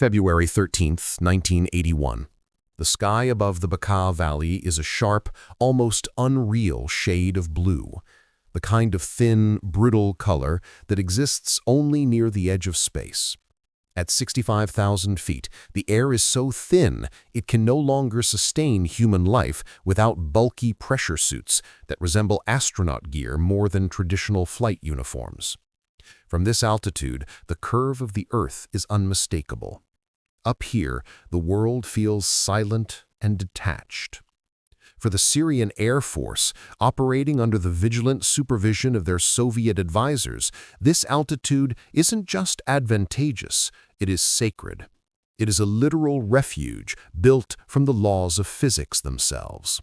February 13th, 1981. The sky above the Bekaa Valley is a sharp, almost unreal shade of blue, the kind of thin, brittle color that exists only near the edge of space. At 65,000 feet, the air is so thin it can no longer sustain human life without bulky pressure suits that resemble astronaut gear more than traditional flight uniforms. From this altitude, the curve of the Earth is unmistakable. Up here, the world feels silent and detached. For the Syrian Air Force, operating under the vigilant supervision of their Soviet advisors, this altitude isn't just advantageous, it is sacred. It is a literal refuge built from the laws of physics themselves.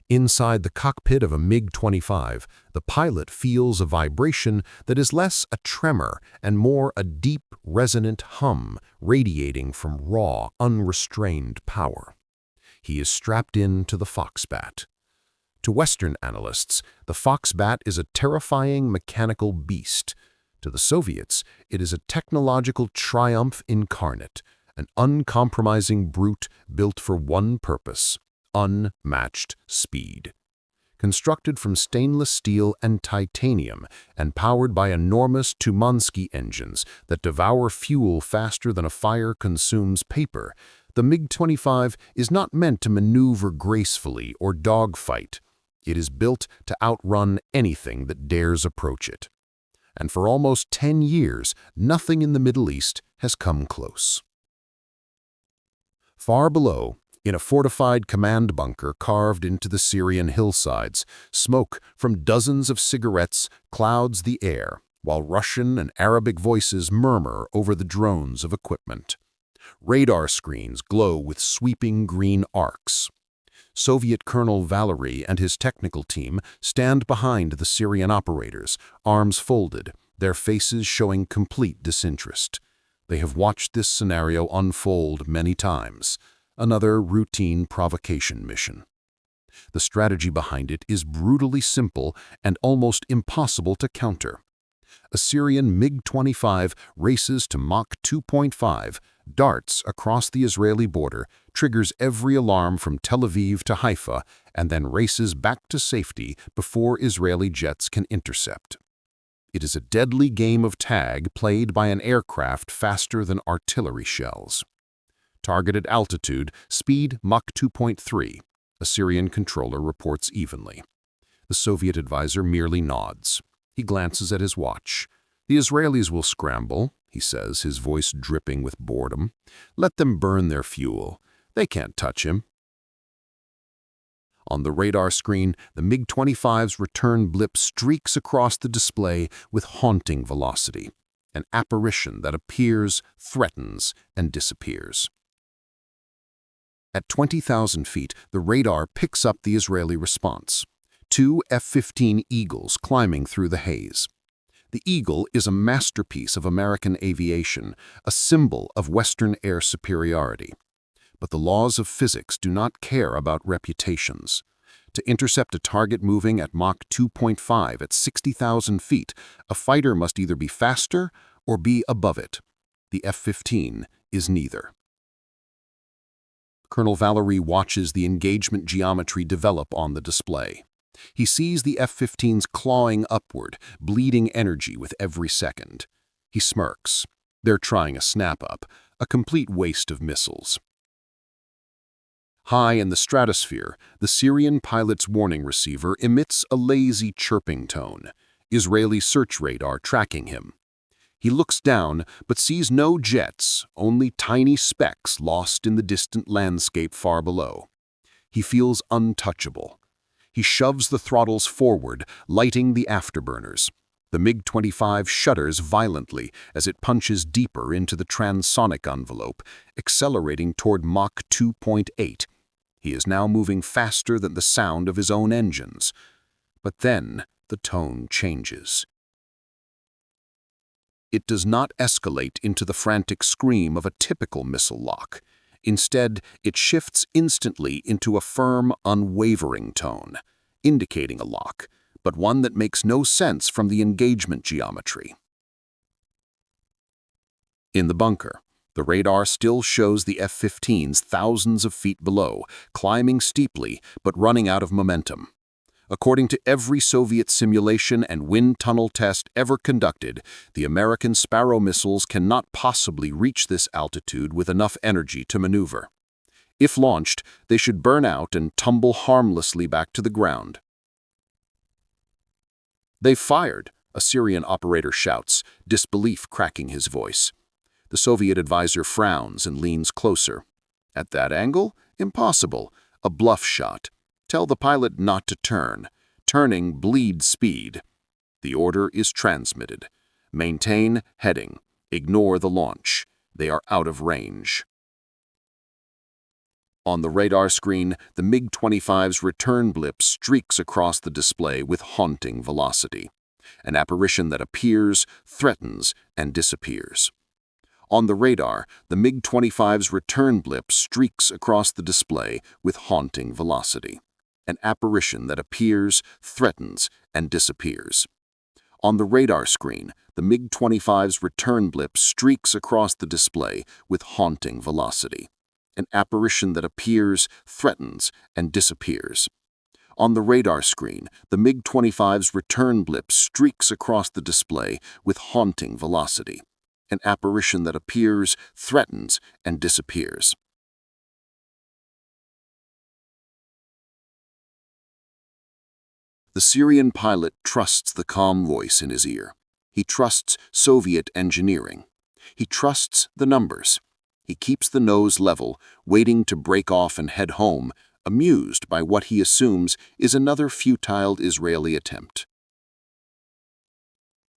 Inside the cockpit of a MiG-25, the pilot feels a vibration that is less a tremor and more a deep, resonant hum radiating from raw, unrestrained power. He is strapped in to the Foxbat. To Western analysts, the Foxbat is a terrifying mechanical beast. To the Soviets, it is a technological triumph incarnate, an uncompromising brute built for one purpose: unmatched speed. Constructed from stainless steel and titanium and powered by enormous Tumansky engines that devour fuel faster than a fire consumes paper, the MiG-25 is not meant to maneuver gracefully or dogfight. It is built to outrun anything that dares approach it. And for almost 10 years, nothing in the Middle East has come close. Far below, in a fortified command bunker carved into the Syrian hillsides, smoke from dozens of cigarettes clouds the air, while Russian and Arabic voices murmur over the drones of equipment. Radar screens glow with sweeping green arcs. Soviet Colonel Valery and his technical team stand behind the Syrian operators, arms folded, their faces showing complete disinterest. They have watched this scenario unfold many times. Another routine provocation mission. The strategy behind it is brutally simple and almost impossible to counter. A Syrian MiG-25 races to Mach 2.5, darts across the Israeli border, triggers every alarm from Tel Aviv to Haifa, and then races back to safety before Israeli jets can intercept. It is a deadly game of tag played by an aircraft faster than artillery shells. Targeted altitude, speed Mach 2.3, a Syrian controller reports evenly. The Soviet advisor merely nods. He glances at his watch. The Israelis will scramble, he says, his voice dripping with boredom. Let them burn their fuel. They can't touch him. On the radar screen, the MiG-25's return blip streaks across the display with haunting velocity, an apparition that appears, threatens, and disappears. At 20,000 feet, the radar picks up the Israeli response. 2 F-15 Eagles climbing through the haze. The Eagle is a masterpiece of American aviation, a symbol of Western air superiority. But the laws of physics do not care about reputations. To intercept a target moving at Mach 2.5 at 60,000 feet, a fighter must either be faster or be above it. The F-15 is neither. Colonel Valery watches the engagement geometry develop on the display. He sees the F-15's clawing upward, bleeding energy with every second. He smirks. They're trying a snap-up, a complete waste of missiles. High in the stratosphere, the Syrian pilot's warning receiver emits a lazy chirping tone, Israeli search radar tracking him. He looks down, but sees no jets, only tiny specks lost in the distant landscape far below. He feels untouchable. He shoves the throttles forward, lighting the afterburners. The MiG-25 shudders violently as it punches deeper into the transonic envelope, accelerating toward Mach 2.8. He is now moving faster than the sound of his own engines. But then the tone changes. It does not escalate into the frantic scream of a typical missile lock. Instead, it shifts instantly into a firm, unwavering tone, indicating a lock, but one that makes no sense from the engagement geometry. In the bunker, The radar still shows the F-15s thousands of feet below, climbing steeply but running out of momentum. According to every Soviet simulation and wind tunnel test ever conducted, the American Sparrow missiles cannot possibly reach this altitude with enough energy to maneuver. If launched, they should burn out and tumble harmlessly back to the ground. "They've fired," a Syrian operator shouts, disbelief cracking his voice. The Soviet advisor frowns and leans closer. "At that angle? Impossible. A bluff shot. Tell the pilot not to turn. Turning bleeds speed." The order is transmitted. Maintain heading. Ignore the launch. They are out of range. On the radar screen, the MiG-25's return blip streaks across the display with haunting velocity. An apparition that appears, threatens, and disappears. On the radar, the MiG-25's return blip streaks across the display with haunting velocity. An apparition that appears, threatens, and disappears. On the radar screen, the MiG-25's return blip streaks across the display with haunting velocity. An apparition that appears, threatens, and disappears. On the radar screen, the MiG-25's return blip streaks across the display with haunting velocity. An apparition that appears, threatens, and disappears. The Syrian pilot trusts the calm voice in his ear. He trusts Soviet engineering. He trusts the numbers. He keeps the nose level, waiting to break off and head home, amused by what he assumes is another futile Israeli attempt.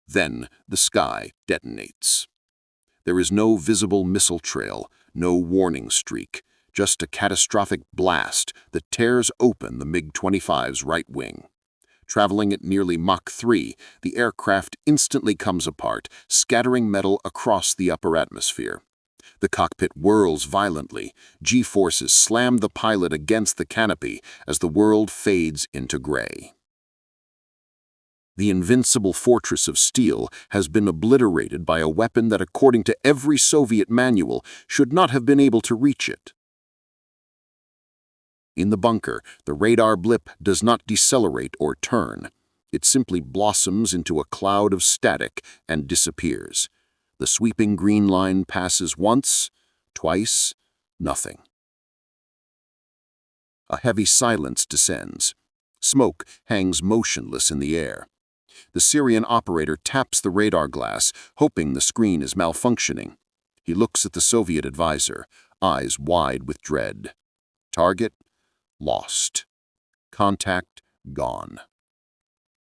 Then the sky detonates. There is no visible missile trail, no warning streak, just a catastrophic blast that tears open the MiG-25's right wing. Traveling at nearly Mach 3, the aircraft instantly comes apart, scattering metal across the upper atmosphere. The cockpit whirls violently. G-forces slam the pilot against the canopy as the world fades into gray. The invincible fortress of steel has been obliterated by a weapon that, according to every Soviet manual, should not have been able to reach it. In the bunker, the radar blip does not decelerate or turn. It simply blossoms into a cloud of static and disappears. The sweeping green line passes once, twice, nothing. A heavy silence descends. Smoke hangs motionless in the air. The Syrian operator taps the radar glass, hoping the screen is malfunctioning. He looks at the Soviet advisor, eyes wide with dread. Target lost. Contact gone.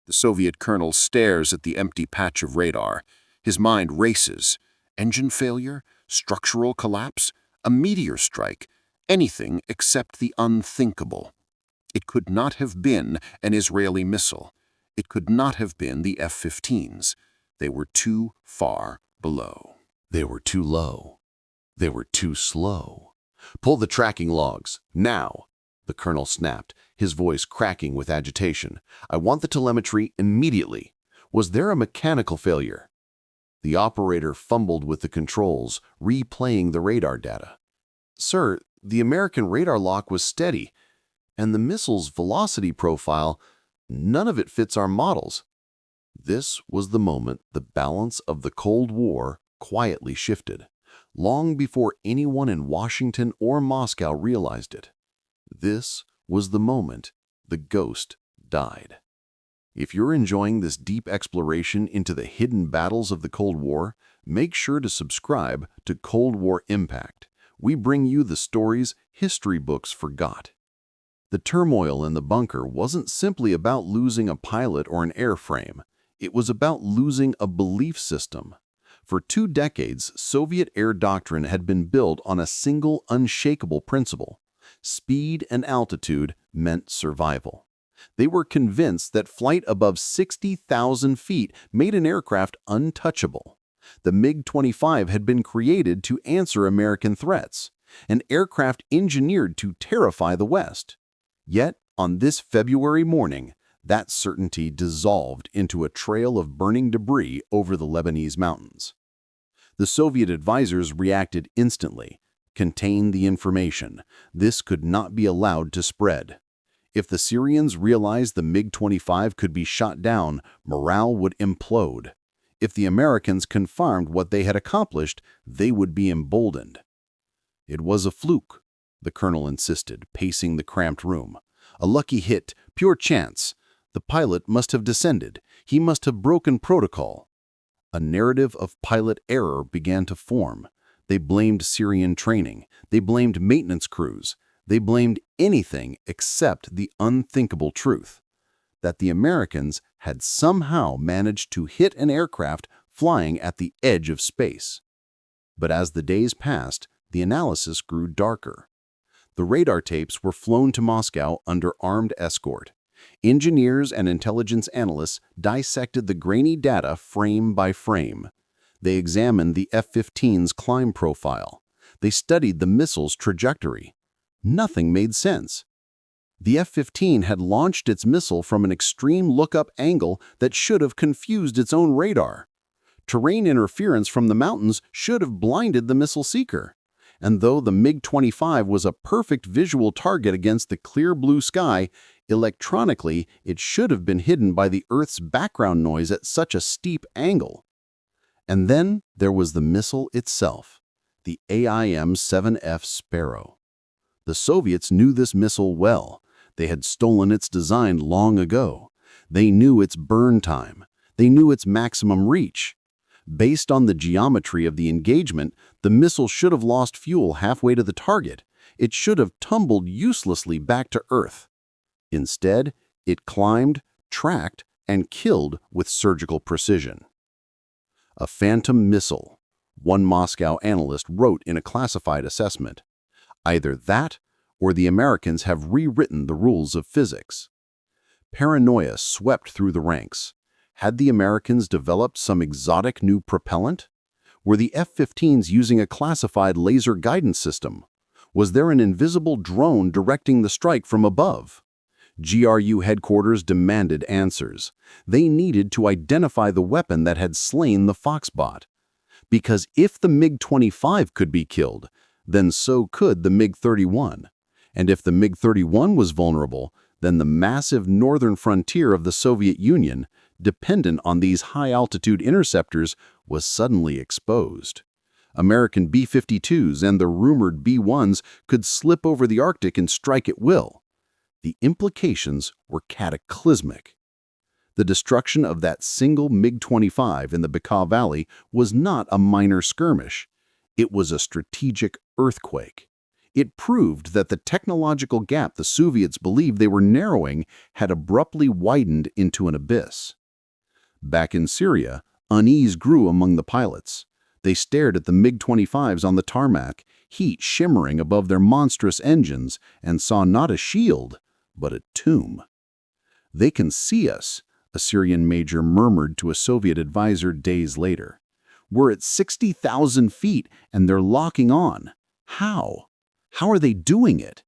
The Soviet colonel stares at the empty patch of radar. His mind races. Engine failure? Structural collapse? A meteor strike? Anything except the unthinkable. It could not have been an Israeli missile. It could not have been the F-15s. They were too far below. They were too low. They were too slow. "Pull the tracking logs, now!" the colonel snapped, his voice cracking with agitation. "I want the telemetry immediately. Was there a mechanical failure?" The operator fumbled with the controls, replaying the radar data. "Sir, the American radar lock was steady, and the missile's velocity profile, none of it fits our models." This was the moment the balance of the Cold War quietly shifted, long before anyone in Washington or Moscow realized it. This was the moment the ghost died. If you're enjoying this deep exploration into the hidden battles of the Cold War, make sure to subscribe to Cold War Impact. We bring you the stories history books forgot. The turmoil in the bunker wasn't simply about losing a pilot or an airframe. It was about losing a belief system. For 2 decades, Soviet air doctrine had been built on a single unshakable principle. Speed and altitude meant survival. They were convinced that flight above 60,000 feet made an aircraft untouchable. The MiG-25 had been created to answer American threats, an aircraft engineered to terrify the West. Yet, on this February morning, that certainty dissolved into a trail of burning debris over the Lebanese mountains. The Soviet advisors reacted instantly. Contain the information. This could not be allowed to spread. If the Syrians realized the MiG-25 could be shot down, morale would implode. If the Americans confirmed what they had accomplished, they would be emboldened. It was a fluke, the colonel insisted, pacing the cramped room. A lucky hit, pure chance. The pilot must have descended. He must have broken protocol. A narrative of pilot error began to form. They blamed Syrian training. They blamed maintenance crews. They blamed anything except the unthinkable truth that the Americans had somehow managed to hit an aircraft flying at the edge of space. But as the days passed, the analysis grew darker. The radar tapes were flown to Moscow under armed escort. Engineers and intelligence analysts dissected the grainy data frame by frame. They examined the F-15's climb profile. They studied the missile's trajectory. Nothing made sense. The F-15 had launched its missile from an extreme lookup angle that should have confused its own radar. Terrain interference from the mountains should have blinded the missile seeker. And though the MiG-25 was a perfect visual target against the clear blue sky, electronically it should have been hidden by the Earth's background noise at such a steep angle. And then there was the missile itself, the AIM-7F Sparrow. The Soviets knew this missile well. They had stolen its design long ago. They knew its burn time. They knew its maximum reach. Based on the geometry of the engagement, the missile should have lost fuel halfway to the target. It should have tumbled uselessly back to Earth. Instead, it climbed, tracked, and killed with surgical precision. A phantom missile, one Moscow analyst wrote in a classified assessment. Either that, or the Americans have rewritten the rules of physics. Paranoia swept through the ranks. Had the Americans developed some exotic new propellant? Were the F-15s using a classified laser guidance system? Was there an invisible drone directing the strike from above? GRU headquarters demanded answers. They needed to identify the weapon that had slain the Foxbot. Because if the MiG-25 could be killed, then so could the MiG-31. And if the MiG-31 was vulnerable, then the massive northern frontier of the Soviet Union, dependent on these high-altitude interceptors, was suddenly exposed. American B-52s and the rumored B-1s could slip over the Arctic and strike at will. The implications were cataclysmic. The destruction of that single MiG-25 in the Baikal Valley was not a minor skirmish. It was a strategic earthquake. It proved that the technological gap the Soviets believed they were narrowing had abruptly widened into an abyss. Back in Syria, unease grew among the pilots. They stared at the MiG-25s on the tarmac, heat shimmering above their monstrous engines, and saw not a shield, but a tomb. "They can see us," a Syrian major murmured to a Soviet advisor days later. "We're at 60,000 feet, and they're locking on. How? How are they doing it?"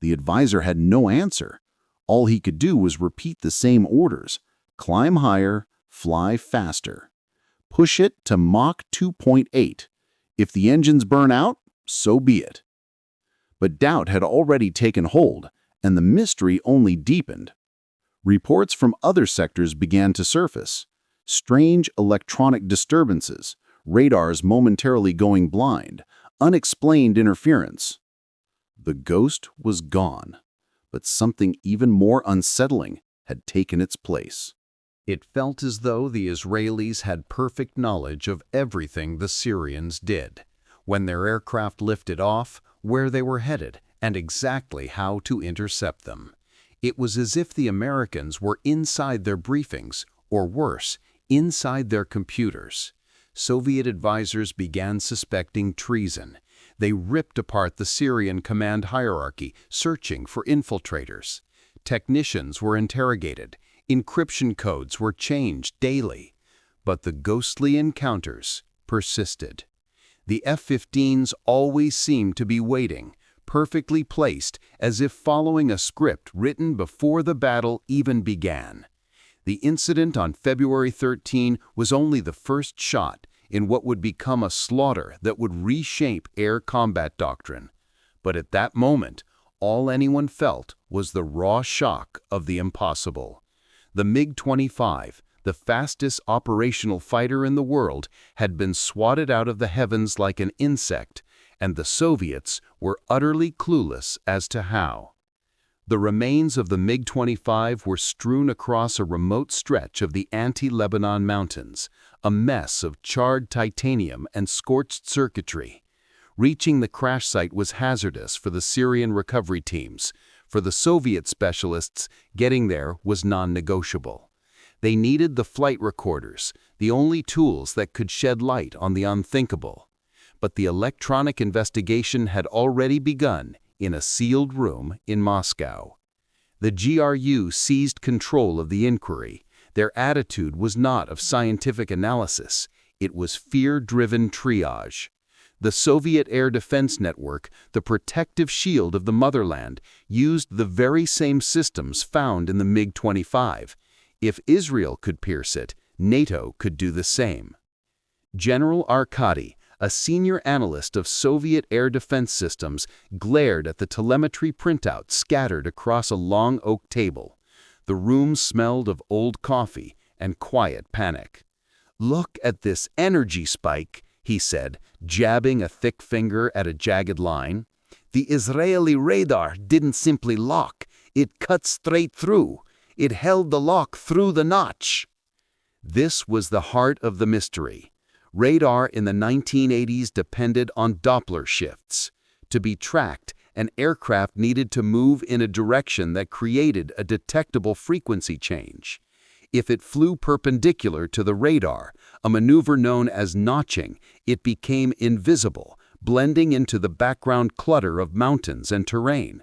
The advisor had no answer. All he could do was repeat the same orders. Climb higher, fly faster. Push it to Mach 2.8. If the engines burn out, so be it. But doubt had already taken hold, and the mystery only deepened. Reports from other sectors began to surface. Strange electronic disturbances, radars momentarily going blind, unexplained interference. The ghost was gone, but something even more unsettling had taken its place. It felt as though the Israelis had perfect knowledge of everything the Syrians did, when their aircraft lifted off, where they were headed, and exactly how to intercept them. It was as if the Americans were inside their briefings, or worse, inside their computers. Soviet advisors began suspecting treason. They ripped apart the Syrian command hierarchy, searching for infiltrators. Technicians were interrogated. Encryption codes were changed daily. But the ghostly encounters persisted. The F-15s always seemed to be waiting, perfectly placed, as if following a script written before the battle even began. The incident on February 13 was only the first shot in what would become a slaughter that would reshape air combat doctrine. But at that moment, all anyone felt was the raw shock of the impossible. The MiG-25, the fastest operational fighter in the world, had been swatted out of the heavens like an insect, and the Soviets were utterly clueless as to how. The remains of the MiG-25 were strewn across a remote stretch of the anti-Lebanon mountains, a mess of charred titanium and scorched circuitry. Reaching the crash site was hazardous for the Syrian recovery teams. For the Soviet specialists, getting there was non-negotiable. They needed the flight recorders, the only tools that could shed light on the unthinkable. But the electronic investigation had already begun in a sealed room in Moscow. The GRU seized control of the inquiry. Their attitude was not of scientific analysis. It was fear-driven triage. The Soviet Air Defense Network, the protective shield of the motherland, used the very same systems found in the MiG-25. If Israel could pierce it, NATO could do the same. General Arkady, a senior analyst of Soviet air defense systems, glared at the telemetry printouts scattered across a long oak table. The room smelled of old coffee and quiet panic. "Look at this energy spike," he said, jabbing a thick finger at a jagged line. "The Israeli radar didn't simply lock, it cut straight through. It held the lock through the notch." This was the heart of the mystery. Radar in the 1980s depended on Doppler shifts. To be tracked, an aircraft needed to move in a direction that created a detectable frequency change. If it flew perpendicular to the radar, a maneuver known as notching, it became invisible, blending into the background clutter of mountains and terrain.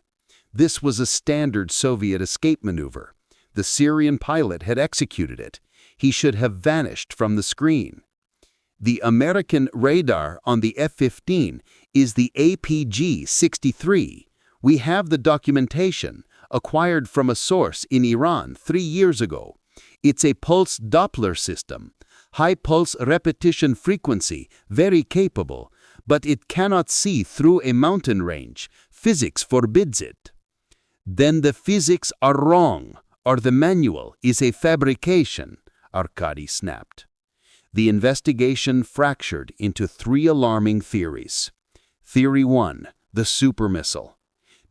This was a standard Soviet escape maneuver. The Syrian pilot had executed it. He should have vanished from the screen. The American radar on the F-15 is the APG-63. We have the documentation, acquired from a source in Iran 3 years ago. It's a pulse Doppler system, high pulse repetition frequency, very capable, but it cannot see through a mountain range. Physics forbids it. Then the physics are wrong, or the manual is a fabrication, Arkady snapped. The investigation fractured into 3 alarming theories. Theory 1, the super missile.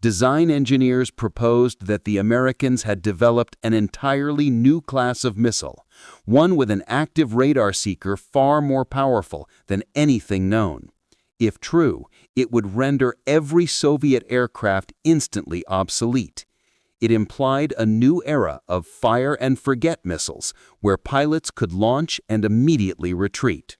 Design engineers proposed that the Americans had developed an entirely new class of missile, one with an active radar seeker far more powerful than anything known. If true, it would render every Soviet aircraft instantly obsolete. It implied a new era of fire-and-forget missiles, where pilots could launch and immediately retreat.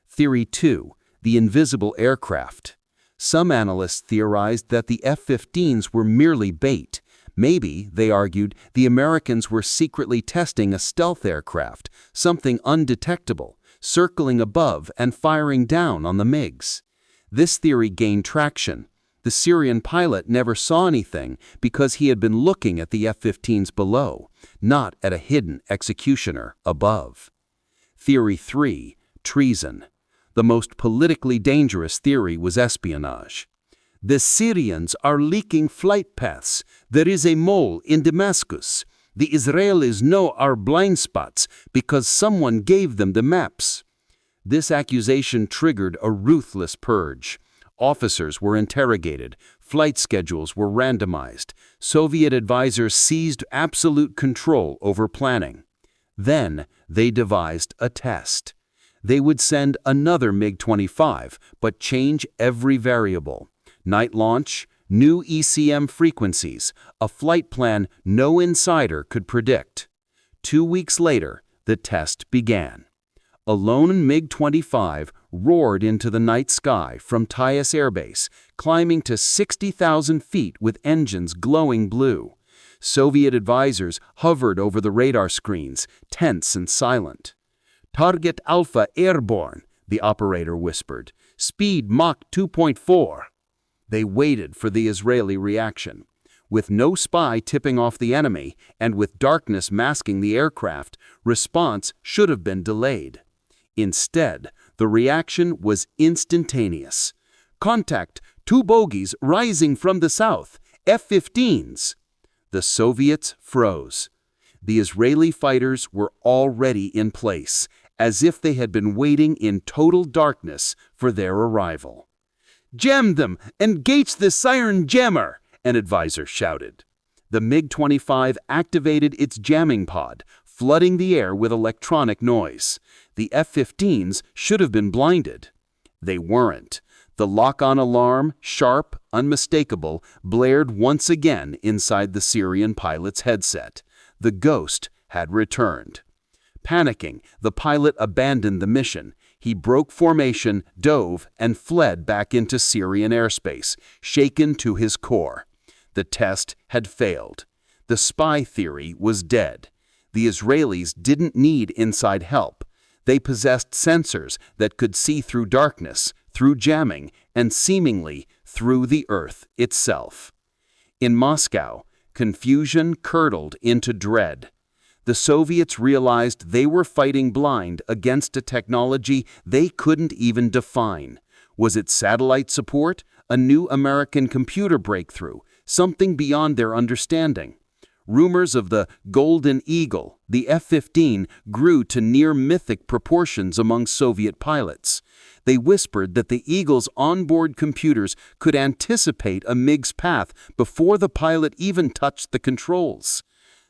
Theory 2, the invisible aircraft. Some analysts theorized that the F-15s were merely bait. Maybe, they argued, the Americans were secretly testing a stealth aircraft, something undetectable, circling above and firing down on the MiGs. This theory gained traction. The Syrian pilot never saw anything because he had been looking at the F-15s below, not at a hidden executioner above. Theory 3, treason. The most politically dangerous theory was espionage. The Syrians are leaking flight paths. There is a mole in Damascus. The Israelis know our blind spots because someone gave them the maps. This accusation triggered a ruthless purge. Officers were interrogated, flight schedules were randomized, Soviet advisors seized absolute control over planning. Then they devised a test. They would send another MiG-25, but change every variable. Night launch, new ECM frequencies, a flight plan no insider could predict. 2 weeks later, the test began. A lone MiG-25 roared into the night sky from Tyus Air Base, climbing to 60,000 feet with engines glowing blue. Soviet advisors hovered over the radar screens, tense and silent. "Target Alpha airborne," the operator whispered. "Speed Mach 2.4. They waited for the Israeli reaction. With no spy tipping off the enemy, and with darkness masking the aircraft, response should have been delayed. Instead, The reaction was instantaneous. "Contact, 2 bogies rising from the south, F-15s." The Soviets froze. The Israeli fighters were already in place, as if they had been waiting in total darkness for their arrival. "Jam them! Engage the siren jammer!" an advisor shouted. The MiG-25 activated its jamming pod, flooding the air with electronic noise. The F-15s should have been blinded. They weren't. The lock-on alarm, sharp, unmistakable, blared once again inside the Syrian pilot's headset. The ghost had returned. Panicking, the pilot abandoned the mission. He broke formation, dove, and fled back into Syrian airspace, shaken to his core. The test had failed. The spy theory was dead. The Israelis didn't need inside help. They possessed sensors that could see through darkness, through jamming, and seemingly through the earth itself. In Moscow, confusion curdled into dread. The Soviets realized they were fighting blind against a technology they couldn't even define. Was it satellite support, a new American computer breakthrough, something beyond their understanding? Rumors of the Golden Eagle, the F-15, grew to near-mythic proportions among Soviet pilots. They whispered that the Eagle's onboard computers could anticipate a MiG's path before the pilot even touched the controls.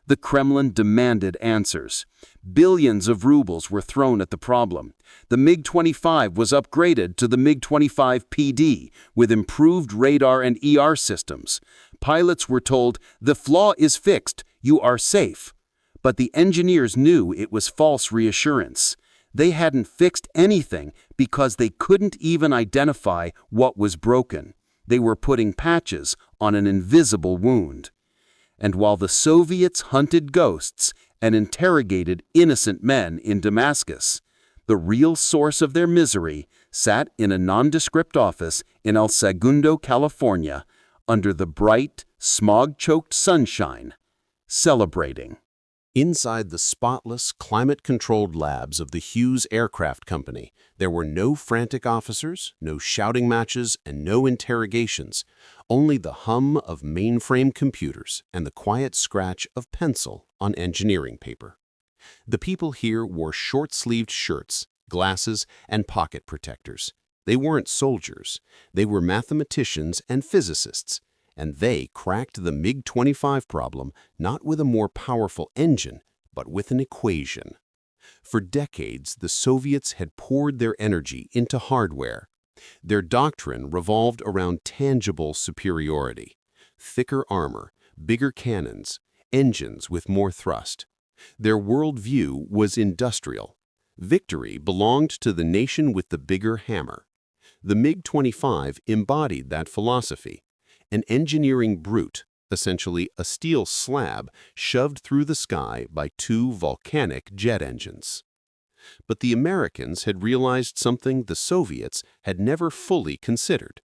The Kremlin demanded answers. Billions of rubles were thrown at the problem. The MiG-25 was upgraded to the MiG-25 PD with improved radar and ER systems. Pilots were told, "The flaw is fixed, you are safe." But the engineers knew it was false reassurance. They hadn't fixed anything because they couldn't even identify what was broken. They were putting patches on an invisible wound. And while the Soviets hunted ghosts and interrogated innocent men in Damascus, the real source of their misery sat in a nondescript office in El Segundo, California, under the bright, smog-choked sunshine, celebrating. Inside the spotless, climate-controlled labs of the Hughes Aircraft Company, there were no frantic officers, no shouting matches, and no interrogations, only the hum of mainframe computers and the quiet scratch of pencil on engineering paper. The people here wore short-sleeved shirts, glasses, and pocket protectors. They weren't soldiers. They were mathematicians and physicists. And they cracked the MiG-25 problem not with a more powerful engine, but with an equation. For decades, the Soviets had poured their energy into hardware. Their doctrine revolved around tangible superiority: thicker armor, bigger cannons, engines with more thrust. Their worldview was industrial. Victory belonged to the nation with the bigger hammer. The MiG-25 embodied that philosophy. An engineering brute, essentially a steel slab shoved through the sky by 2 volcanic jet engines. But the Americans had realized something the Soviets had never fully considered.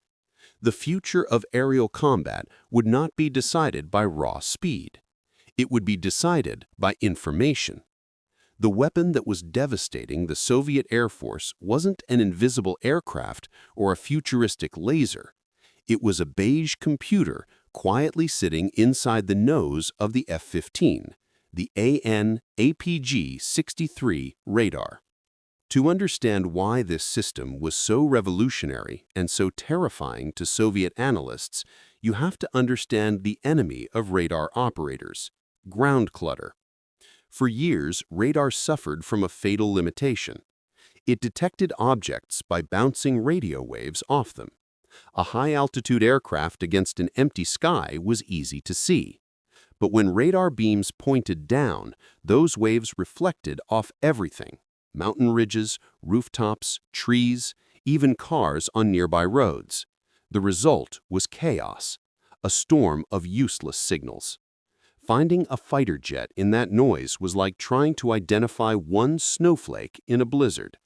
The future of aerial combat would not be decided by raw speed. It would be decided by information. The weapon that was devastating the Soviet Air Force wasn't an invisible aircraft or a futuristic laser. It was a beige computer quietly sitting inside the nose of the F-15, the AN/APG-63 radar. To understand why this system was so revolutionary and so terrifying to Soviet analysts, you have to understand the enemy of radar operators: ground clutter. For years, radar suffered from a fatal limitation. It detected objects by bouncing radio waves off them. A high-altitude aircraft against an empty sky was easy to see. But when radar beams pointed down, those waves reflected off everything: mountain ridges, rooftops, trees, even cars on nearby roads. The result was chaos, a storm of useless signals. Finding a fighter jet in that noise was like trying to identify one snowflake in a blizzard.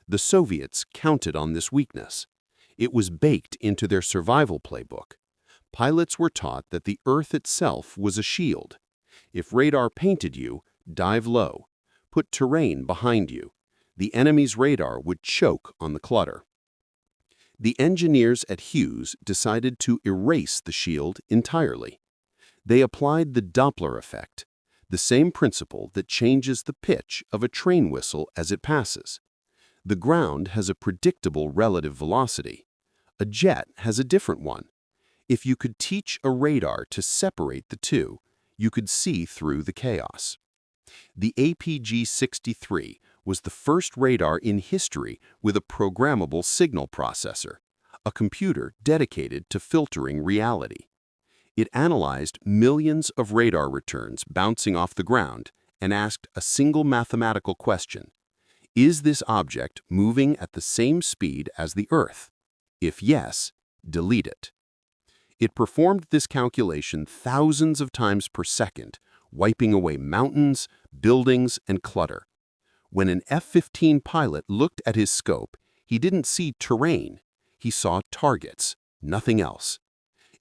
The Soviets counted on this weakness. It was baked into their survival playbook. Pilots were taught that the Earth itself was a shield. If radar painted you, dive low. Put terrain behind you. The enemy's radar would choke on the clutter. The engineers at Hughes decided to erase the shield entirely. They applied the Doppler effect, the same principle that changes the pitch of a train whistle as it passes. The ground has a predictable relative velocity. A jet has a different one. If you could teach a radar to separate the two, you could see through the chaos. The APG-63 was the first radar in history with a programmable signal processor, a computer dedicated to filtering reality. It analyzed millions of radar returns bouncing off the ground and asked a single mathematical question: is this object moving at the same speed as the Earth? If yes, delete it. It performed this calculation thousands of times per second, wiping away mountains, buildings, and clutter. When an F-15 pilot looked at his scope, he didn't see terrain. He saw targets, nothing else.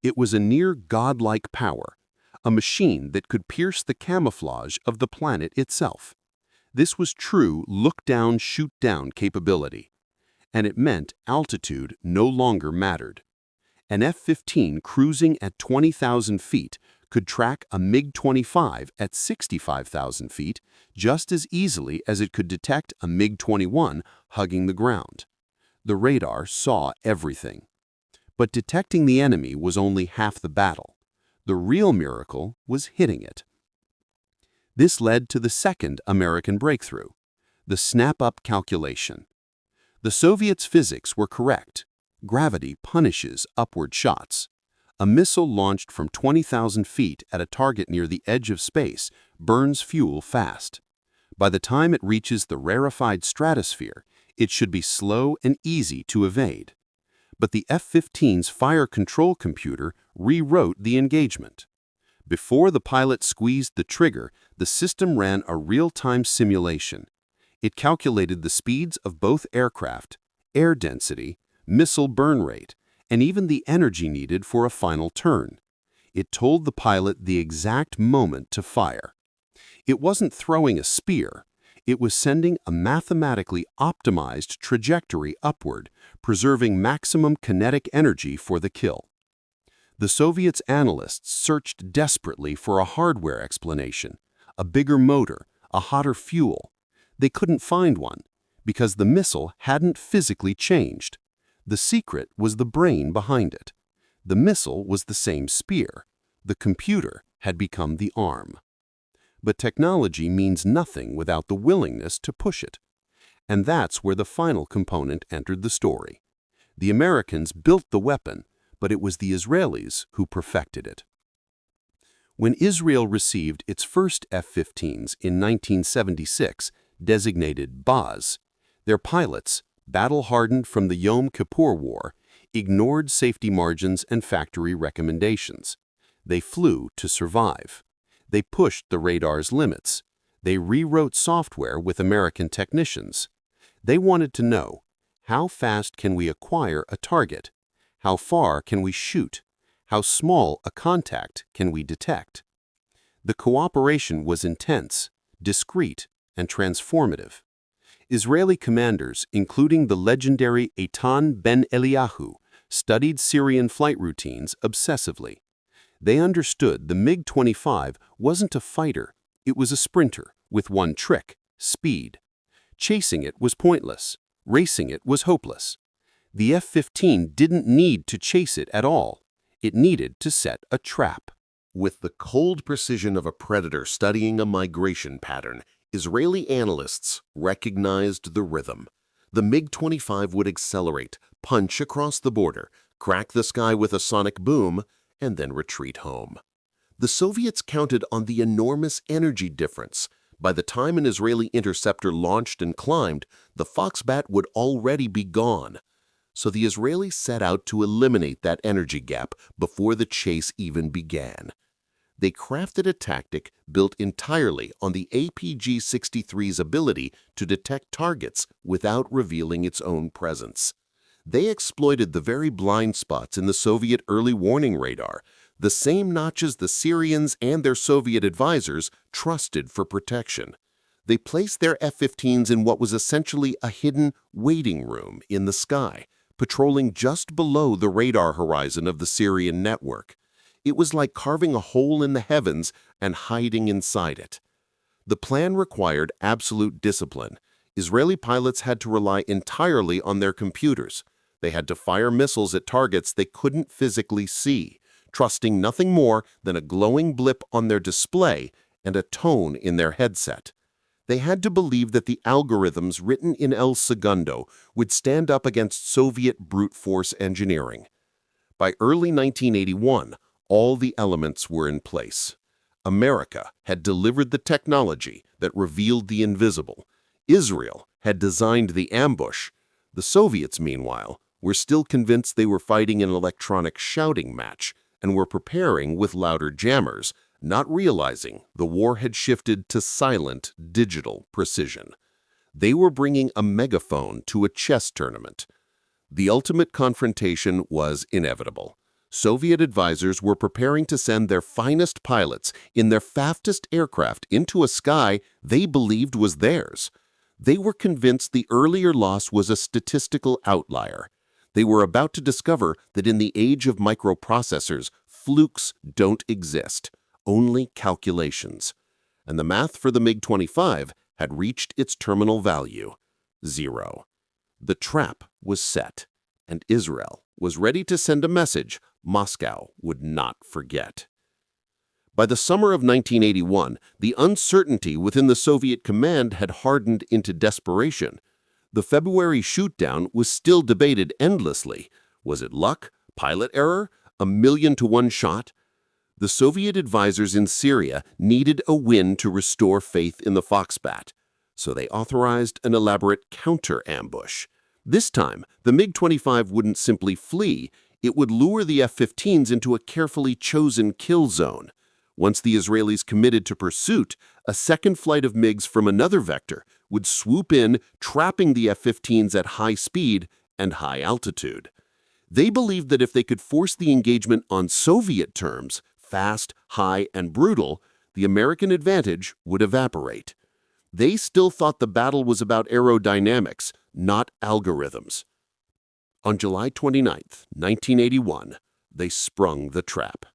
It was a near godlike power, a machine that could pierce the camouflage of the planet itself. This was true look-down, shoot-down capability. And it meant altitude no longer mattered. An F-15 cruising at 20,000 feet could track a MiG-25 at 65,000 feet just as easily as it could detect a MiG-21 hugging the ground. The radar saw everything. But detecting the enemy was only half the battle. The real miracle was hitting it. This led to the second American breakthrough, the snap-up calculation. The Soviets' physics were correct. Gravity punishes upward shots. A missile launched from 20,000 feet at a target near the edge of space burns fuel fast. By the time it reaches the rarefied stratosphere, it should be slow and easy to evade. But the F-15's fire control computer rewrote the engagement. Before the pilot squeezed the trigger, the system ran a real-time simulation. It calculated the speeds of both aircraft, air density, missile burn rate, and even the energy needed for a final turn. It told the pilot the exact moment to fire. It wasn't throwing a spear. It was sending a mathematically optimized trajectory upward, preserving maximum kinetic energy for the kill. The Soviets' analysts searched desperately for a hardware explanation, a bigger motor, a hotter fuel. They couldn't find one, because the missile hadn't physically changed. The secret was the brain behind it. The missile was the same spear. The computer had become the arm. But technology means nothing without the willingness to push it. And that's where the final component entered the story. The Americans built the weapon, but it was the Israelis who perfected it. When Israel received its first F-15s in 1976, designated Baz, their pilots, battle-hardened from the Yom Kippur War, ignored safety margins and factory recommendations. They flew to survive. They pushed the radar's limits. They rewrote software with American technicians. They wanted to know, how fast can we acquire a target? How far can we shoot? How small a contact can we detect? The cooperation was intense, discreet, and transformative. Israeli commanders, including the legendary Eitan Ben Eliyahu, studied Syrian flight routines obsessively. They understood the MiG-25 wasn't a fighter, it was a sprinter with one trick: speed. Chasing it was pointless. Racing it was hopeless. The F-15 didn't need to chase it at all. It needed to set a trap. With the cold precision of a predator studying a migration pattern, Israeli analysts recognized the rhythm. The MiG-25 would accelerate, punch across the border, crack the sky with a sonic boom, and then retreat home. The Soviets counted on the enormous energy difference. By the time an Israeli interceptor launched and climbed, the Foxbat would already be gone. So the Israelis set out to eliminate that energy gap before the chase even began. They crafted a tactic built entirely on the APG-63's ability to detect targets without revealing its own presence. They exploited the very blind spots in the Soviet early warning radar, the same notches the Syrians and their Soviet advisors trusted for protection. They placed their F-15s in what was essentially a hidden waiting room in the sky, patrolling just below the radar horizon of the Syrian network. It was like carving a hole in the heavens and hiding inside it. The plan required absolute discipline. Israeli pilots had to rely entirely on their computers. They had to fire missiles at targets they couldn't physically see, trusting nothing more than a glowing blip on their display and a tone in their headset. They had to believe that the algorithms written in El Segundo would stand up against Soviet brute force engineering. By early 1981, all the elements were in place. America had delivered the technology that revealed the invisible. Israel had designed the ambush. The Soviets, meanwhile, were still convinced they were fighting an electronic shouting match and were preparing with louder jammers, not realizing the war had shifted to silent, digital precision. They were bringing a megaphone to a chess tournament. The ultimate confrontation was inevitable. Soviet advisors were preparing to send their finest pilots in their fastest aircraft into a sky they believed was theirs. They were convinced the earlier loss was a statistical outlier. They were about to discover that in the age of microprocessors, flukes don't exist, only calculations. And the math for the MiG-25 had reached its terminal value, 0. The trap was set, and Israel was ready to send a message Moscow would not forget. By the summer of 1981, the uncertainty within the Soviet command had hardened into desperation. The February shootdown was still debated endlessly. Was it luck, pilot error, a 1,000,000-to-1 shot? The Soviet advisors in Syria needed a win to restore faith in the Foxbat, so they authorized an elaborate counter-ambush. This time, the MiG-25 wouldn't simply flee, it would lure the F-15s into a carefully chosen kill zone. Once the Israelis committed to pursuit, a second flight of MiGs from another vector would swoop in, trapping the F-15s at high speed and high altitude. They believed that if they could force the engagement on Soviet terms, fast, high, and brutal, the American advantage would evaporate. They still thought the battle was about aerodynamics, not algorithms. On July 29, 1981, they sprung the trap.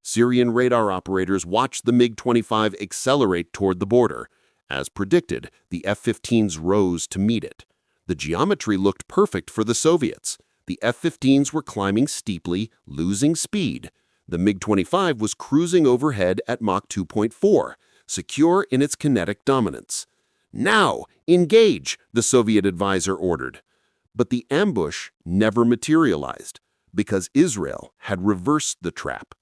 Syrian radar operators watched the MiG-25 accelerate toward the border. As predicted, the F-15s rose to meet it. The geometry looked perfect for the Soviets. The F-15s were climbing steeply, losing speed. The MiG-25 was cruising overhead at Mach 2.4, secure in its kinetic dominance. "Now, engage," the Soviet advisor ordered. But the ambush never materialized because Israel had reversed the trap.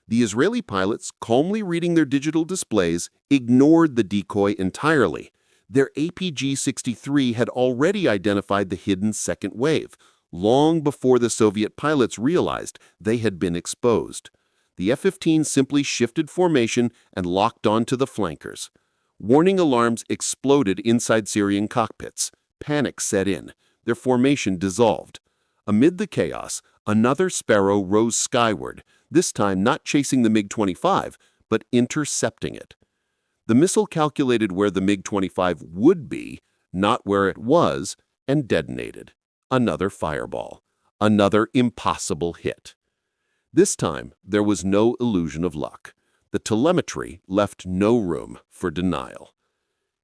The Israeli pilots, calmly reading their digital displays, ignored the decoy entirely. Their APG-63 had already identified the hidden second wave, long before the Soviet pilots realized they had been exposed. The F-15 simply shifted formation and locked onto the flankers. Warning alarms exploded inside Syrian cockpits. Panic set in. Their formation dissolved. Amid the chaos, another Sparrow rose skyward, this time not chasing the MiG-25, but intercepting it. The missile calculated where the MiG-25 would be, not where it was, and detonated. Another fireball. Another impossible hit. This time, there was no illusion of luck. The telemetry left no room for denial.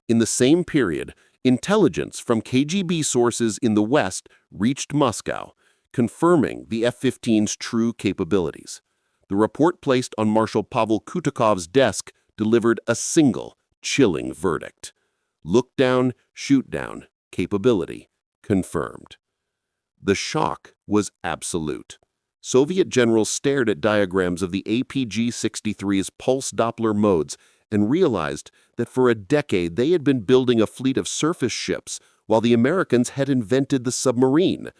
In the same period, intelligence from KGB sources in the West reached Moscow, confirming the F-15's true capabilities. The report placed on Marshal Pavel Kutakov's desk delivered a single, chilling verdict. Look down, shoot down, capability confirmed. The shock was absolute. Soviet generals stared at diagrams of the APG-63's pulse Doppler modes and realized that for a decade they had been building a fleet of surface ships while the Americans had invented the submarine.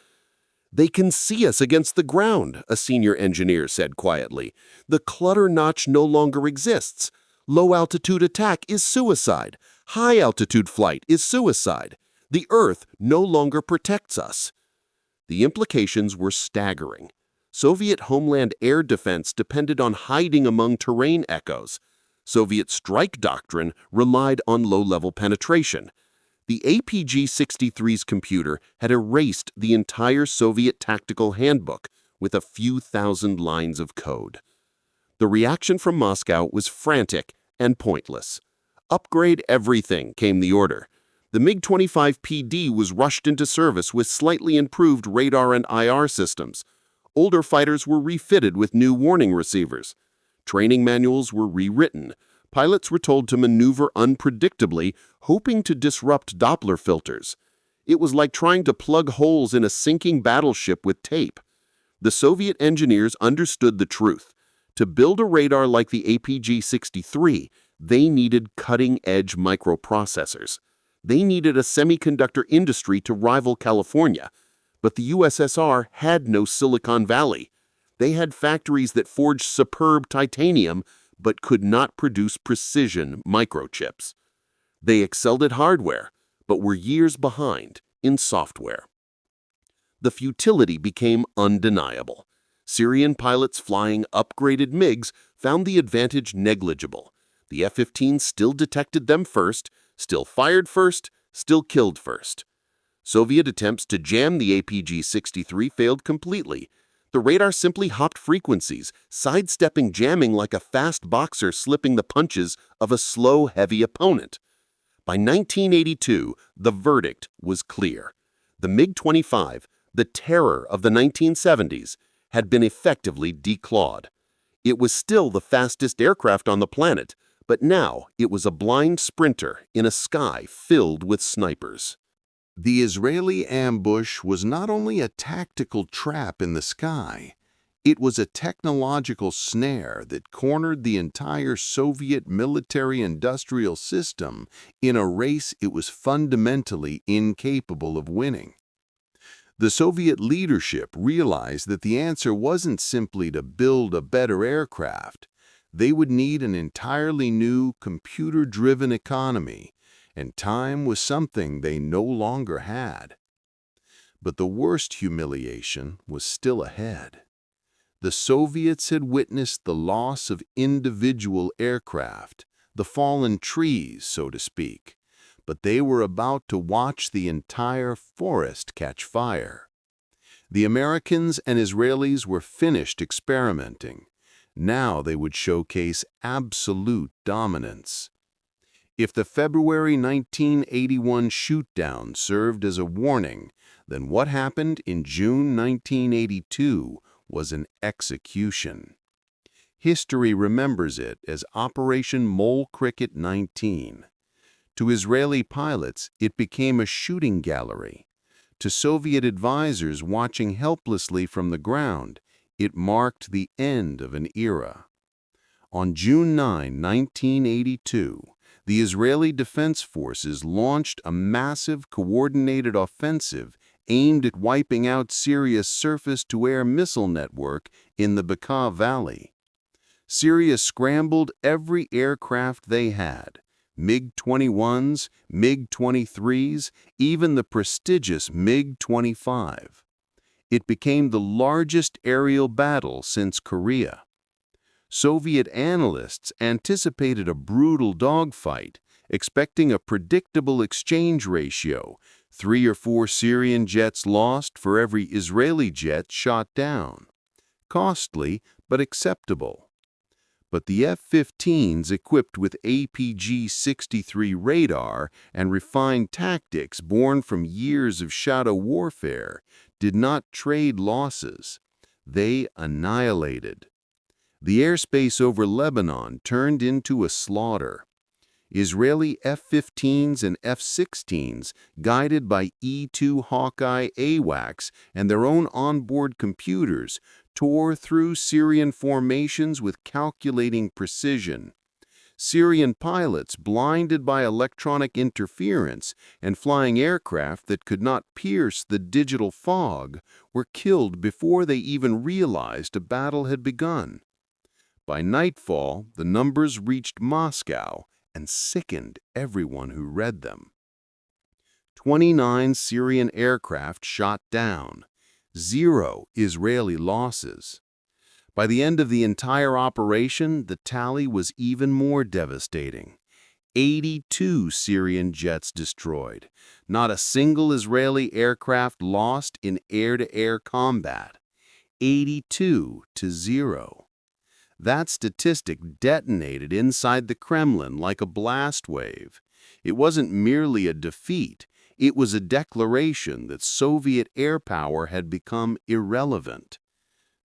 "They can see us against the ground," a senior engineer said quietly. "The clutter notch no longer exists. Low-altitude attack is suicide. High-altitude flight is suicide. The Earth no longer protects us." The implications were staggering. Soviet homeland air defense depended on hiding among terrain echoes. Soviet strike doctrine relied on low-level penetration. The APG-63's computer had erased the entire Soviet tactical handbook with a few thousand lines of code. The reaction from Moscow was frantic and pointless. Upgrade everything, came the order. The MiG-25 PD was rushed into service with slightly improved radar and IR systems. Older fighters were refitted with new warning receivers. Training manuals were rewritten. Pilots were told to maneuver unpredictably, hoping to disrupt Doppler filters. It was like trying to plug holes in a sinking battleship with tape. The Soviet engineers understood the truth. To build a radar like the APG-63, they needed cutting-edge microprocessors. They needed a semiconductor industry to rival California. But the USSR had no Silicon Valley. They had factories that forged superb titanium, but could not produce precision microchips. They excelled at hardware, but were years behind in software. The futility became undeniable. Syrian pilots flying upgraded MiGs found the advantage negligible. The F-15 still detected them first, still fired first, still killed first. Soviet attempts to jam the APG-63 failed completely. The radar simply hopped frequencies, sidestepping jamming like a fast boxer slipping the punches of a slow, heavy opponent. By 1982, the verdict was clear. The MiG-25, the terror of the 1970s, had been effectively declawed. It was still the fastest aircraft on the planet, but now it was a blind sprinter in a sky filled with snipers. The Israeli ambush was not only a tactical trap in the sky, it was a technological snare that cornered the entire Soviet military-industrial system in a race it was fundamentally incapable of winning. The Soviet leadership realized that the answer wasn't simply to build a better aircraft. They would need an entirely new, computer-driven economy, and time was something they no longer had. But the worst humiliation was still ahead. The Soviets had witnessed the loss of individual aircraft, the fallen trees, so to speak, but they were about to watch the entire forest catch fire. The Americans and Israelis were finished experimenting. Now they would showcase absolute dominance. If the February 1981 shootdown served as a warning, then what happened in June 1982 was an execution. History remembers it as Operation Mole Cricket 19. To Israeli pilots, it became a shooting gallery. To Soviet advisors watching helplessly from the ground, it marked the end of an era. On June 9, 1982, the Israeli Defense Forces launched a massive coordinated offensive aimed at wiping out Syria's surface-to-air missile network in the Bekaa Valley. Syria scrambled every aircraft they had, MiG-21s, MiG-23s, even the prestigious MiG-25. It became the largest aerial battle since Korea. Soviet analysts anticipated a brutal dogfight, expecting a predictable exchange ratio, 3 or 4 Syrian jets lost for every Israeli jet shot down. Costly, but acceptable. But the F-15s equipped with APG-63 radar and refined tactics born from years of shadow warfare did not trade losses. They annihilated. The airspace over Lebanon turned into a slaughter. Israeli F-15s and F-16s, guided by E-2 Hawkeye AWACS and their own onboard computers, tore through Syrian formations with calculating precision. Syrian pilots, blinded by electronic interference and flying aircraft that could not pierce the digital fog, were killed before they even realized a battle had begun. By nightfall, the numbers reached Moscow and sickened everyone who read them. 29 Syrian aircraft shot down, 0 Israeli losses. By the end of the entire operation, the tally was even more devastating. 82 Syrian jets destroyed. Not a single Israeli aircraft lost in air-to-air combat. 82 to 0. That statistic detonated inside the Kremlin like a blast wave. It wasn't merely a defeat, it was a declaration that Soviet air power had become irrelevant.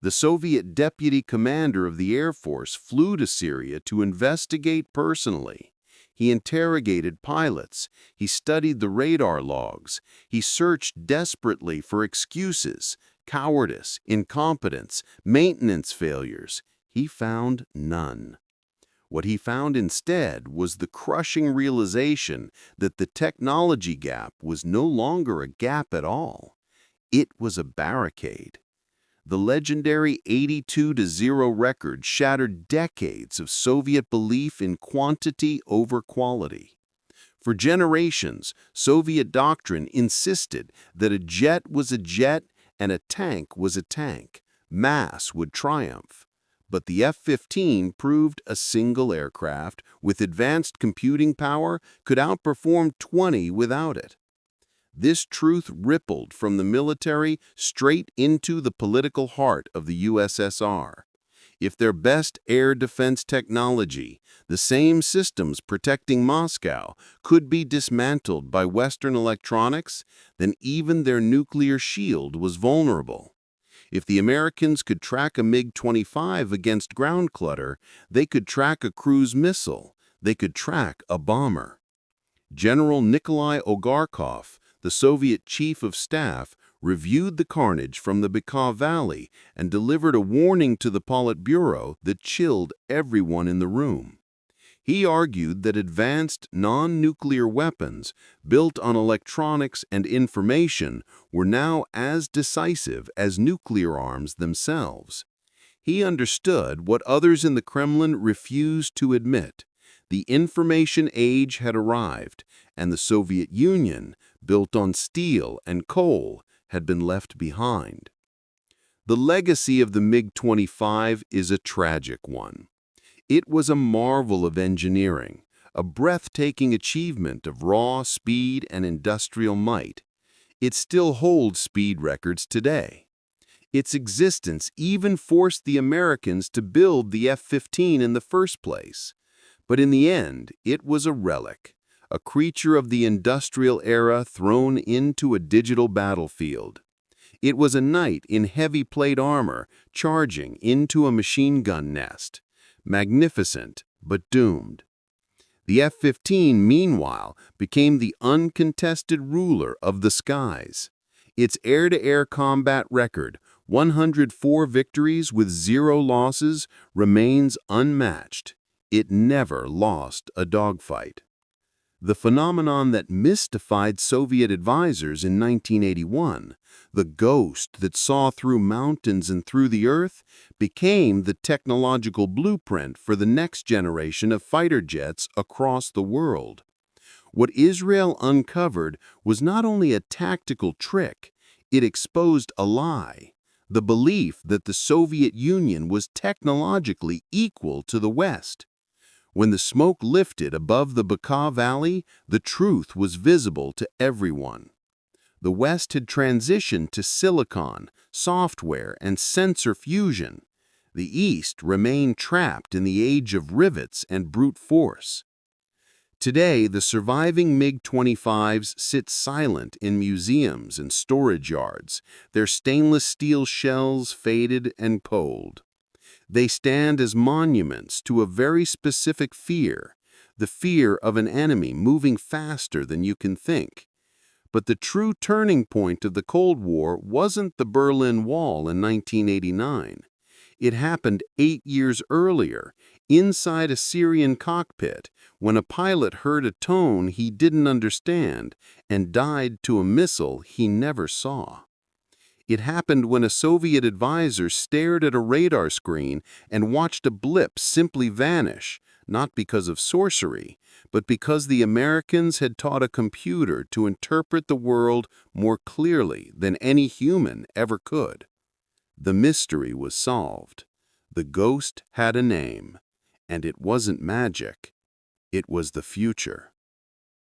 The Soviet deputy commander of the Air Force flew to Syria to investigate personally. He interrogated pilots, he studied the radar logs, he searched desperately for excuses, cowardice, incompetence, maintenance failures. He found none. What he found instead was the crushing realization that the technology gap was no longer a gap at all. It was a barricade. The legendary 82 to 0 record shattered decades of Soviet belief in quantity over quality. For generations, Soviet doctrine insisted that a jet was a jet and a tank was a tank. Mass would triumph. But the F-15 proved a single aircraft with advanced computing power could outperform 20 without it. This truth rippled from the military straight into the political heart of the USSR. If their best air defense technology, the same systems protecting Moscow, could be dismantled by Western electronics, then even their nuclear shield was vulnerable. If the Americans could track a MiG-25 against ground clutter, they could track a cruise missile, they could track a bomber. General Nikolai Ogarkov, the Soviet chief of staff, reviewed the carnage from the Baikal Valley and delivered a warning to the Politburo that chilled everyone in the room. He argued that advanced non-nuclear weapons built on electronics and information were now as decisive as nuclear arms themselves. He understood what others in the Kremlin refused to admit. The information age had arrived, and the Soviet Union, built on steel and coal, had been left behind. The legacy of the MiG-25 is a tragic one. It was a marvel of engineering, a breathtaking achievement of raw speed and industrial might. It still holds speed records today. Its existence even forced the Americans to build the F-15 in the first place. But in the end, it was a relic, a creature of the industrial era thrown into a digital battlefield. It was a knight in heavy plate armor charging into a machine gun nest. Magnificent, but doomed. The F-15, meanwhile, became the uncontested ruler of the skies. Its air-to-air combat record, 104 victories with 0 losses, remains unmatched. It never lost a dogfight. The phenomenon that mystified Soviet advisors in 1981, the ghost that saw through mountains and through the earth, became the technological blueprint for the next generation of fighter jets across the world. What Israel uncovered was not only a tactical trick, it exposed a lie, the belief that the Soviet Union was technologically equal to the West. When the smoke lifted above the Baikal Valley, the truth was visible to everyone. The West had transitioned to silicon, software, and sensor fusion. The East remained trapped in the age of rivets and brute force. Today, the surviving MiG-25s sit silent in museums and storage yards, their stainless steel shells faded and cold. They stand as monuments to a very specific fear, the fear of an enemy moving faster than you can think. But the true turning point of the Cold War wasn't the Berlin Wall in 1989. It happened 8 years earlier, inside a Syrian cockpit, when a pilot heard a tone he didn't understand and died to a missile he never saw. It happened when a Soviet advisor stared at a radar screen and watched a blip simply vanish, not because of sorcery, but because the Americans had taught a computer to interpret the world more clearly than any human ever could. The mystery was solved. The ghost had a name, and it wasn't magic. It was the future.